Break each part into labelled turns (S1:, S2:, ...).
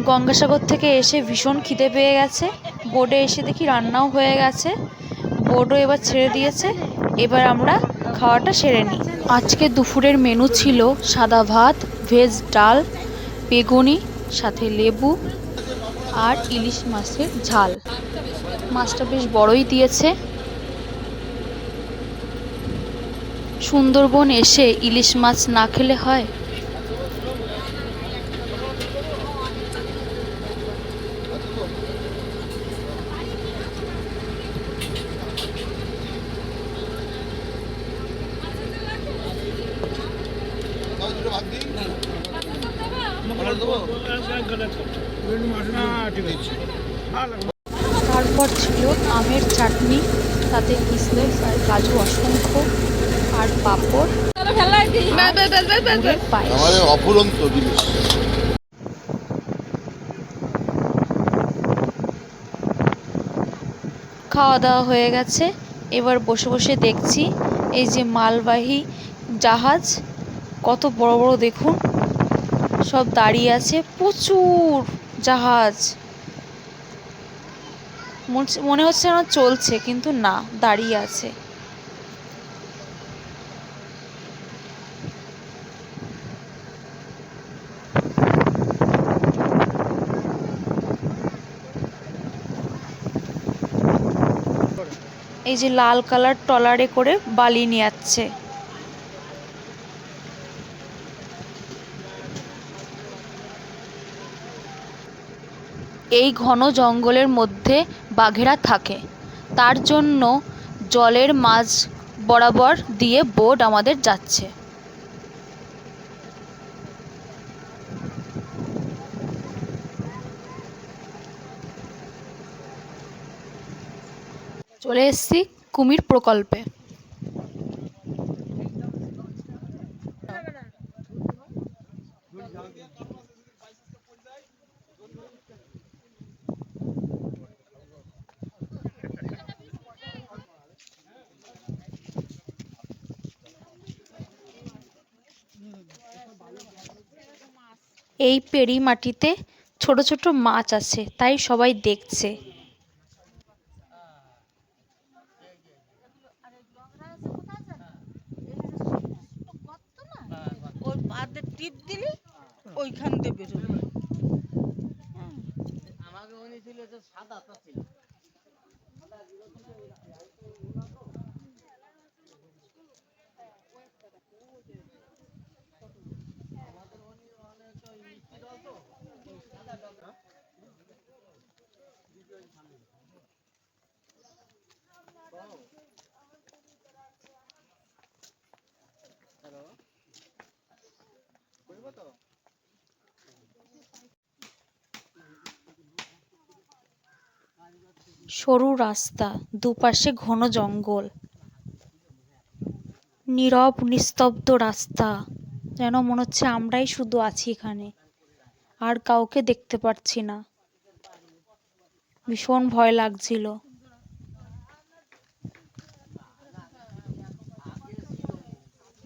S1: গঙ্গাসাগর থেকে এসে ভীষণ খিদে পেয়ে গেছে। বোটে এসে দেখি রান্নাও হয়ে গেছে, বোটও এবার ছেড়ে দিয়েছে। এবার আমরা খাওয়াটা সেরে নিই। আজকে দুপুরের মেনু ছিল সাদা ভাত, ভেজ ডাল, বেগুনি, সাথে লেবু আর ইলিশ মাছের ঝাল। মাছটা বেশ বড়ই দিয়েছে। সুন্দরবন এসে ইলিশ মাছ না খেলে হয়? তারপর ছিল আমের চাটনি, তাতে কিশমিশ আর কাজু অসংখ্য, আর পাঁপড়, গুড়ের পায়েস।
S2: অফুরন্ত জিনিস।
S1: খাওয়া দাওয়া হয়ে গেছে। এবার বসে বসে দেখছি এই যে মালবাহী জাহাজ, কত বড় বড় দেখুন, সব দাঁড়িয়ে আছে। প্রচুর জাহাজ, মনে হচ্ছে যেন চলছে, কিন্তু না, দাঁড়িয়ে আছে। এই যে লাল কালার ট্রলারে করে বালি নিয়ে যাচ্ছে। এই ঘন জঙ্গলের মধ্যে বাঘেরা থাকে, তার জন্য জলের মাঝ বরাবর দিয়ে বোট আমাদের যাচ্ছে। চলে এসেছি কুমির প্রকল্পে। এই পেরি মাটিতে ছোট ছোট মাছ আছে, তাই সবাই দেখছে।
S3: ওই পাতে টিপ দিলি ওইখান দিয়ে বেরোবে। আমাকে উনি ছিল যে সাদাটা ছিল।
S1: সরু রাস্তা, দুপাশে ঘন জঙ্গল, নীরব নিস্তব্ধ রাস্তা, যেন মনে হচ্ছে আমরাই শুধু আছি এখানে, আর কাউকে দেখতে পাচ্ছি না। ভীষণ ভয় লাগছিল।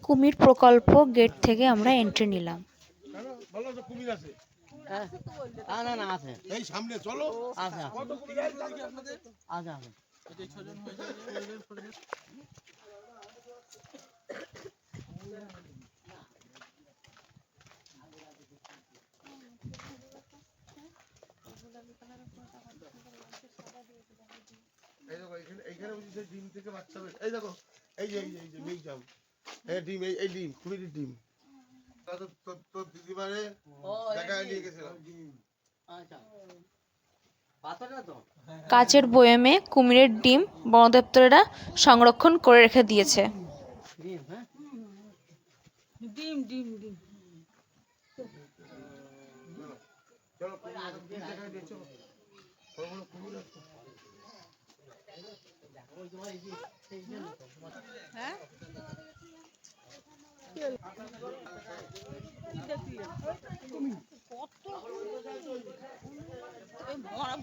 S1: কুমির প্রকল্প গেট থেকে আমরা এন্ট্রি নিলাম।
S2: এই সামনে চলো। এইখানে বুঝি ডিম থেকে বাচ্চা বের। এই দেখো, এই যে মিউজিয়াম, এই ডিম, এই ডিম, কুমিরের ডিম। তোর দিদিমারে দেখায় নিয়ে গেছিলাম।
S1: কাচের বয়মে কুমিরের ডিম বন দপ্তরেরা সংরক্ষণ করে রেখে দিয়েছে।
S3: ডিম ডিম ডিম।
S2: চলো দেখায় দিয়েছো। কুমির আছে।
S3: হ্যাঁ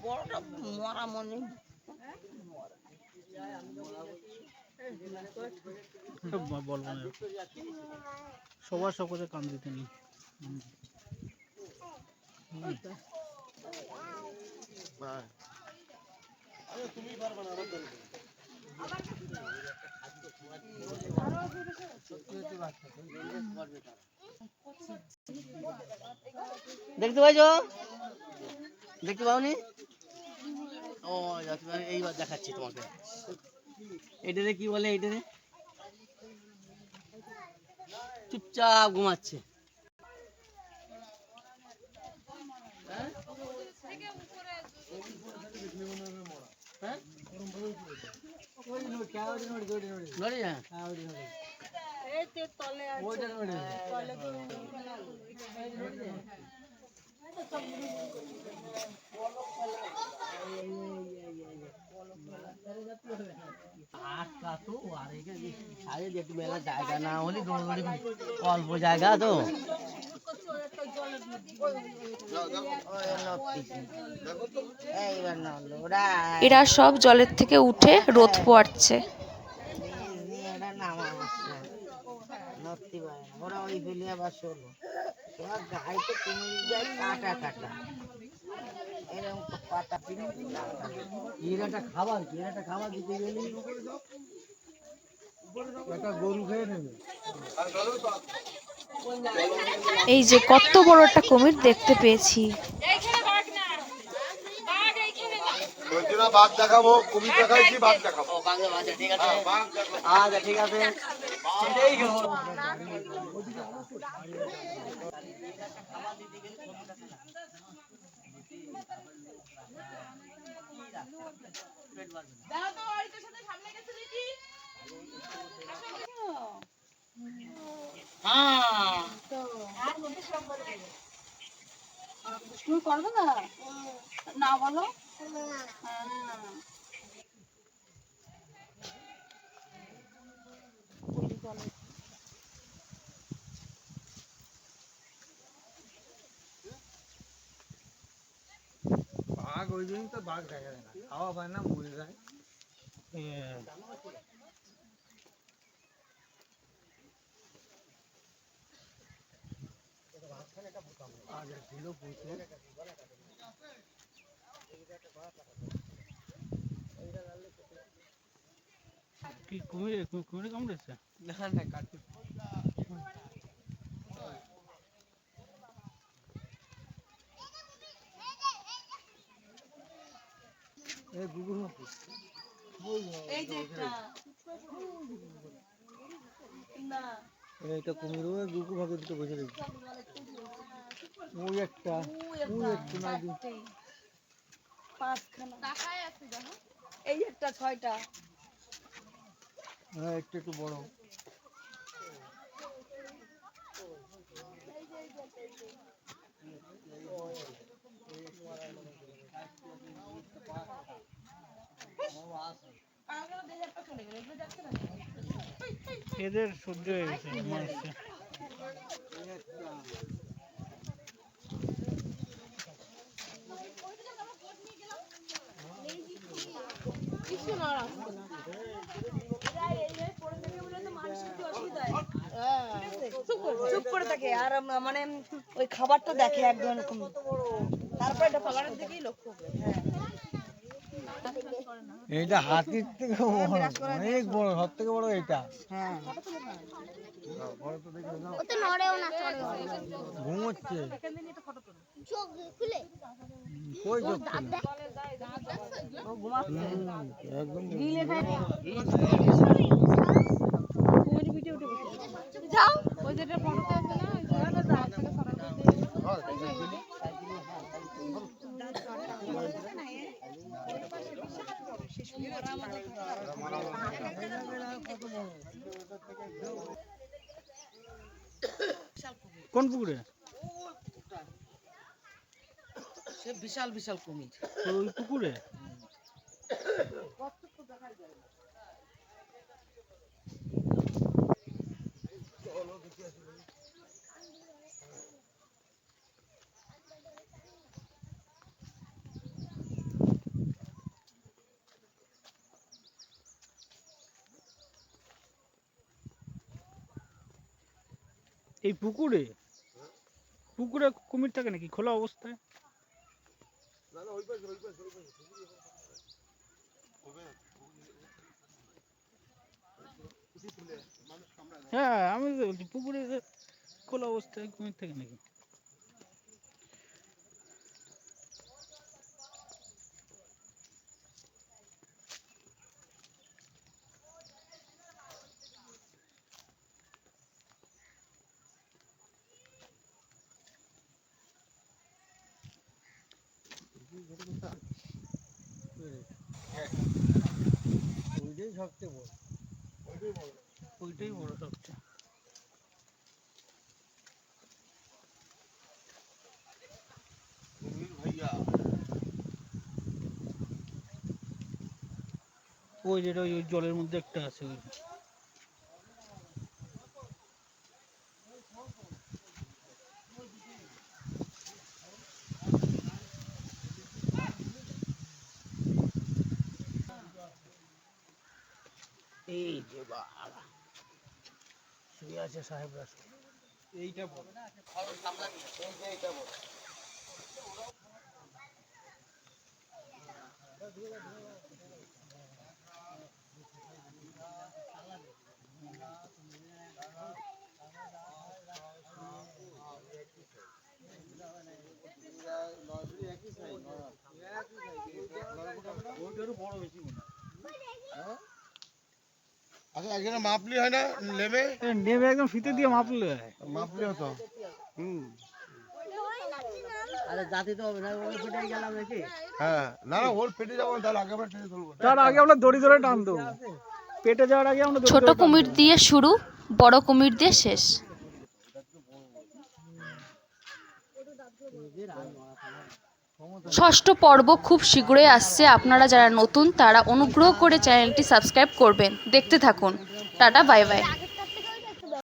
S3: বড়টা মরা মনে
S4: বলবো না, সবার সকলে কাম দিতে নেই।
S2: তুমি পারবে না আমার দরকার
S5: দেখতে পাইছো? দেখতে পাওনি? ও এইবার দেখাচ্ছি তোমাকে। এটারে কি বলে? এটারে চুপচাপ ঘুমাচ্ছে। মেলা জায়গা না হলে অল্প জায়গা তো
S1: এরা সব জলের থেকে উঠে রোদ পোয়াচ্ছে।
S5: ওরা ওই বেলিয়া বাস হলো ওরা গায়ে তো কুমির যায় কাটা কাটা এরকম পাতা এর একটা খাবার কি এর একটা খাবার দিতে গেলে একটা গরু খেয়ে নেবে।
S1: এই যে কত বড় একটা কুমির দেখতে পেয়েছি।
S2: বাঘ দেখাবো, কুমির দেখাইছি, বাঘ দেখাবো।
S5: ঠিক আছে আচ্ছা ঠিক আছে।
S3: করবে না না বলো
S4: বাঘ ওই জন্য তো বাঘ দেখা যায় না, খাওয়া পায় না, মরে যায়। কি কুমিরে কুমিরে কামড়েছে? না না কাটতে এই গুগল
S3: এই যে একটা না
S4: এটা কুমির ওই গুগু ভাগে দুটো বসে রয়েছে। ওই একটা না
S3: পাঁচখানা এই একটা ছয়টা
S4: হ্যাঁ একটু বড়। এদের সহ্য হয়ে গেছে মানুষের।
S3: চুপ করে থাকে আর মানে ওই খাবারটা দেখে একদম তারপরে এটা খাবারের দিকেই লক্ষ্য করে।
S4: এইটা হাতির থেকে অনেক বড়, সব থেকে বড় এইটা।
S3: হ্যাঁ
S4: ঘুমোচ্ছে কই চোখ খুলে? একদম
S3: যাও ওই যেটা ফটোতে আছে না
S4: কোন পুকুরে?
S5: সে বিশাল বিশাল কুমির
S4: ওই পুকুরে। এই পুকুরে পুকুরে কুমির থাকে নাকি খোলা অবস্থায়? হ্যাঁ আমি তো বলছি পুকুরে খোলা অবস্থায় কুমির থাকে নাকি? ওইটাই সবচেয়ে বড়, ওইটাই বড় সবচেয়ে।
S2: ভাইয়া
S4: ওই যেটা ওই জলের মধ্যে একটা আছে ওই। এই যে বাবা শুয়ে আছে সাহেবরা। এইটা বড়, এইটা বড়।
S2: আচ্ছা এখানে মাপলি হয় না নেবে?
S4: নেবে একদম ফিতে দিয়ে মাপলে হয়।
S2: মাপলি হতো।
S5: আরে জাতি তো হবে না, ওই ফুটেই গেলাম নাকি?
S2: হ্যাঁ না না ওর পেটে যাবো না, তার আগে আমরা টেনে তুলবো।
S4: তার আগে আমরা দড়ি ধরে টান দেবো, পেটে যাওয়ার আগে আমরা দড়ি
S1: ছোট
S4: ধরে টান
S1: কুমির
S4: দেবো।
S1: দিয়ে শুরু, বড় কুমির দিয়ে শেষ। ষষ্ঠ পর্ব খুব শীঘ্রই আসছে। আপনারা যারা নতুন তারা অনুগ্রহ করে চ্যানেলটি সাবস্ক্রাইব করবেন। দেখতে থাকুন। Tata, bye bye.